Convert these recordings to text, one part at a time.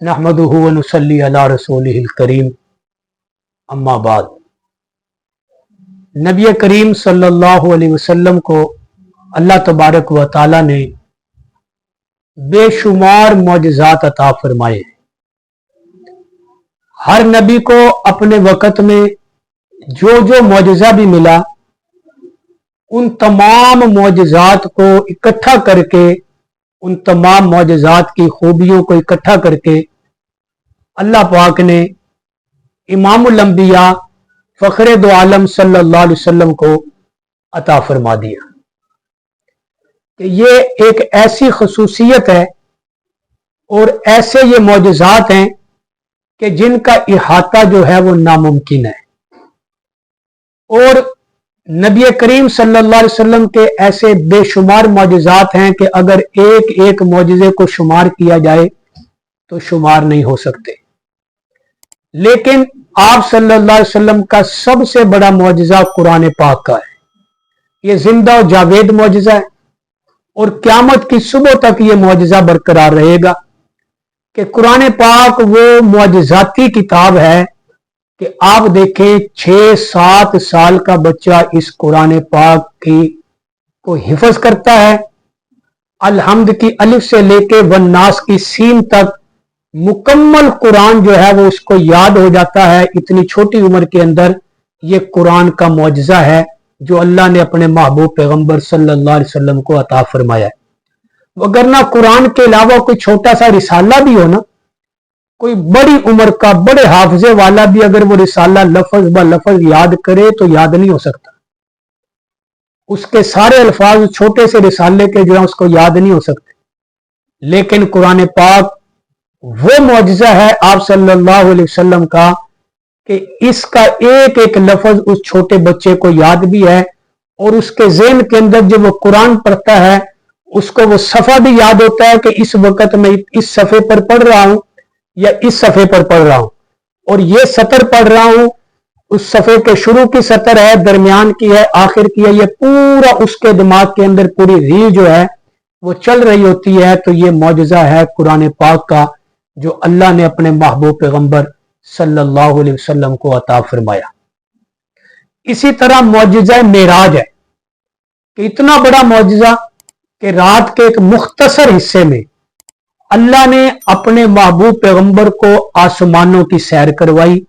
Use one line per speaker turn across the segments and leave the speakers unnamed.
नहमदुहु व नुसल्ली अला रसूलिहिल करीम अम्मा बाद। नबी करीम सल्लल्लाहु अलैहि वसल्लम को अल्लाह तबारक व तआला ने बेशुमार मौजज़ात अता फरमाए। हर नबी को अपने वक़्त में जो जो मौजज़ा भी मिला, उन तमाम मौजज़ात को इकट्ठा करके, उन तमाम मौजज़ात की खूबियों को इकट्ठा करके अल्लाह पाक ने इमामुल अंबिया फ़ख्रे दो आलम सल्लल्लाहु अलैहि वसल्लम को अता फरमा दिया कि ये एक ऐसी खसूसियत है और ऐसे ये मौजज़ात हैं कि जिनका इहाता जो है वो नामुमकिन है। और नबी करीम सल्लल्लाहु अलैहि वसल्लम के ऐसे बेशुमार मौजज़ात हैं कि अगर एक एक मौजज़े को शुमार किया जाए तो शुमार नहीं हो सकते। लेकिन आप सल्लल्लाहु अलैहि वसल्लम का सबसे बड़ा मौजज़ा कुरान पाक का है। ये जिंदा और जावेद मौजज़ा है और क़यामत की सुबह तक ये मौजज़ा बरकरार रहेगा कि कुरान पाक वो मौजज़ाती किताब है कि आप देखें 6-7 साल का बच्चा इस कुरान पाक की को हिफ्ज़ करता है। अलहम्द की अलिफ से लेके वन्नास की सीन तक मुकम्मल कुरान जो है वो उसको याद हो जाता है। इतनी छोटी उम्र के अंदर ये कुरान का मौजज़ा है जो अल्लाह ने अपने महबूब पैगंबर सल्लल्लाहु अलैहि वसल्लम को अता फरमाया है। वगरना कुरान के अलावा कोई छोटा सा रिसाला भी हो ना, कोई बड़ी उम्र का बड़े हाफजे वाला भी अगर वो रिसाला लफ्ज ब लफ्ज याद करे तो याद नहीं हो सकता। उसके सारे अल्फाज छोटे से रिसाले के जो है उसको याद नहीं हो सकते। लेकिन कुरान पाक वो मौजज़ा है आप सल्लल्लाहु अलैहि वसल्लम का कि इसका एक एक लफ्ज उस छोटे बच्चे को याद भी है और उसके ज़हन के अंदर जब वो कुरान पढ़ता है उसको वो सफ़ा भी याद होता है कि इस वक्त मैं इस सफ़े पर पढ़ रहा हूं या इस सफ़े पर पढ़ रहा हूं और ये सतर पढ़ रहा हूं, उस सफ़े के शुरू की सतर है, दरमियान की है, आखिर की है। ये पूरा उसके दिमाग के अंदर पूरी रील जो है वो चल रही होती है। तो ये मौजज़ा है कुरान पाक का जो अल्लाह ने अपने महबूब पैगंबर सल्लल्लाहु अलैहि वसल्लम को अता फरमाया। इसी तरह मौजज़ा मेराज है कि इतना बड़ा मौजज़ा कि रात के एक मुख्तसर हिस्से में अल्लाह ने अपने महबूब पैगंबर को आसमानों की सैर करवाई।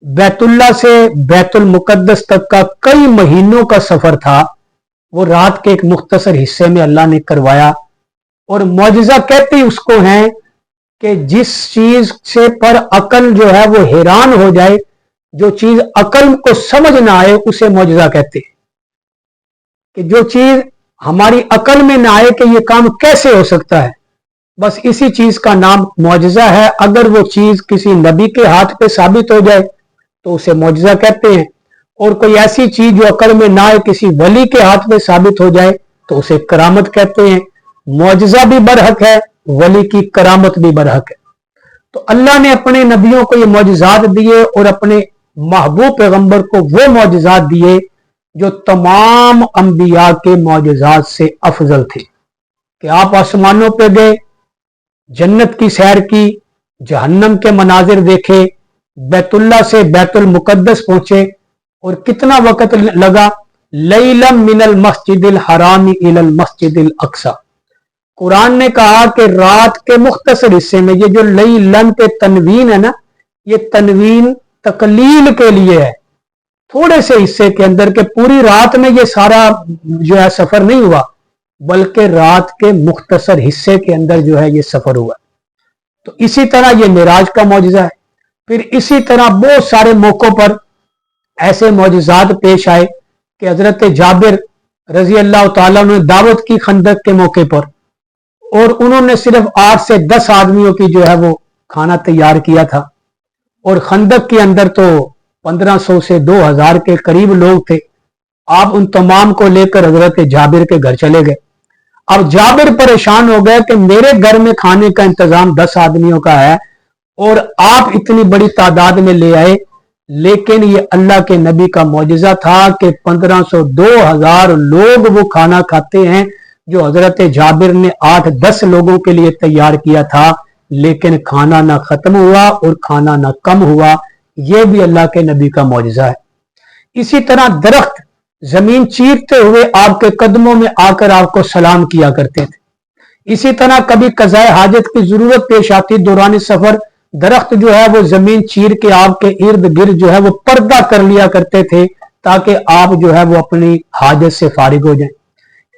बैतुल्ला से बैतुल मुकद्दस तक का कई महीनों का सफर था, वो रात के एक मुख्तसर हिस्से में अल्लाह ने करवाया। और मौजज़ा कहते उसको हैं कि जिस चीज से पर अकल जो है वो हैरान हो जाए, जो चीज अकल को समझ ना आए उसे मौजज़ा कहते हैं। कि जो चीज हमारी अकल में ना आए कि ये काम कैसे हो सकता है, बस इसी चीज का नाम मौजज़ा है। अगर वो चीज किसी नबी के हाथ पे साबित हो जाए तो उसे मौजज़ा कहते हैं, और कोई ऐसी चीज जो अकल में ना आए किसी वली के हाथ में साबित हो जाए तो उसे करामत कहते हैं। मौजज़ा भी बरहक है, वली की करामत भी बरहक है। तो अल्लाह ने अपने नबियों को ये मौजज़ात दिए और अपने महबूब पैगंबर को वो मौजज़ात दिए जो तमाम अंबिया के मौजज़ात से अफजल थे। कि आप आसमानों पे गए, जन्नत की सैर की, जहन्नम के मनाजिर देखे, बैतुल्ला से बैतुल मुकद्दस पहुंचे और कितना वक्त लगा, लैलम मिनल मस्जिदिल हरामी इलल मस्जिदिल अक्सा। कुरान ने कहा कि रात के मुख्तसर हिस्से में, ये जो लैलन पे तनवीन है ना, ये तनवीन तकलील के लिए है, थोड़े से हिस्से के अंदर के पूरी रात में ये सारा जो है सफर नहीं हुआ, बल्कि रात के मुख्तसर हिस्से के अंदर जो है ये सफर हुआ। तो इसी तरह ये मिराज का मौजज़ा है। फिर इसी तरह बहुत सारे मौकों पर ऐसे मौजज़ात पेश आए कि हजरत जाबिर रजी अल्लाह ताला ने दावत की खंदक के मौके पर, और उन्होंने सिर्फ 8 से 10 आदमियों की जो है वो खाना तैयार किया था, और खंदक के अंदर तो 1500 से 2000 के करीब लोग थे। आप उन तमाम को लेकर हजरत जाबिर के घर चले गए। अब जाबिर परेशान हो गए कि मेरे घर में खाने का इंतजाम 10 आदमियों का है और आप इतनी बड़ी तादाद में ले आए। लेकिन ये अल्लाह के नबी का मौजज़ा था कि 1500-2000 लोग वो खाना खाते हैं जो हजरत जाबिर ने 8-10 लोगों के लिए तैयार किया था। लेकिन खाना ना खत्म हुआ और खाना ना कम हुआ। यह भी अल्लाह के नबी का मौजज़ा है। इसी तरह दरख्त जमीन चीरते हुए आपके कदमों में आकर आपको सलाम किया करते थे। इसी तरह कभी कज़ाए हाजत की जरूरत पेश आती दौरान सफर, दरख्त जो है वो जमीन चीर के आपके इर्द गिर्द जो है वो पर्दा कर लिया करते थे ताकि आप जो है वो अपनी हाजत से फारिग हो जाएं।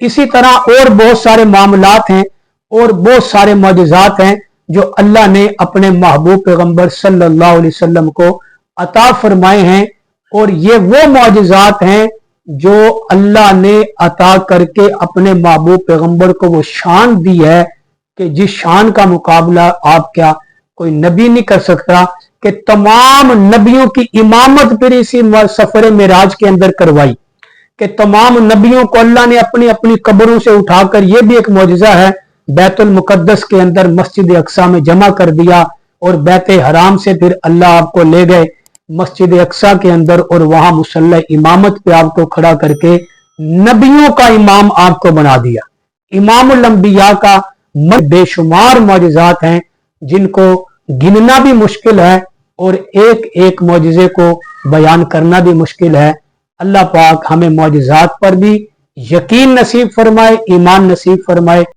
इसी तरह और बहुत सारे मामलात हैं और बहुत सारे मौजज़ात हैं जो अल्लाह ने अपने महबूब पैगंबर सल्लल्लाहु अलैहि वसल्लम को अता फरमाए हैं। और ये वो मौजज़ात हैं जो अल्लाह ने अता करके अपने महबूब पैगंबर को वो शान दी है कि जिस शान का मुकाबला आप क्या कोई नबी नहीं कर सकता, कि तमाम नबियों की इमामत फिर इसी सफर मेराज के अंदर करवाई, कि तमाम नबियों को अल्लाह ने अपनी अपनी कब्रों से उठाकर, यह भी एक मौजज़ा है, बैतुल मुकद्दस के अंदर मस्जिद अक्सा में जमा कर दिया और बैत हराम से फिर अल्लाह आपको ले गए मस्जिद अक्सा के अंदर और वहां मुसल्ला इमामत पे आपको खड़ा करके नबियों का इमाम आपको बना दिया। इमामुल अंबिया का बेशुमार मौजज़ात हैं जिनको गिनना भी मुश्किल है और एक एक मौजज़े को बयान करना भी मुश्किल है। अल्लाह पाक हमें मौजज़ात पर भी यकीन नसीब फरमाए, ईमान नसीब फरमाए।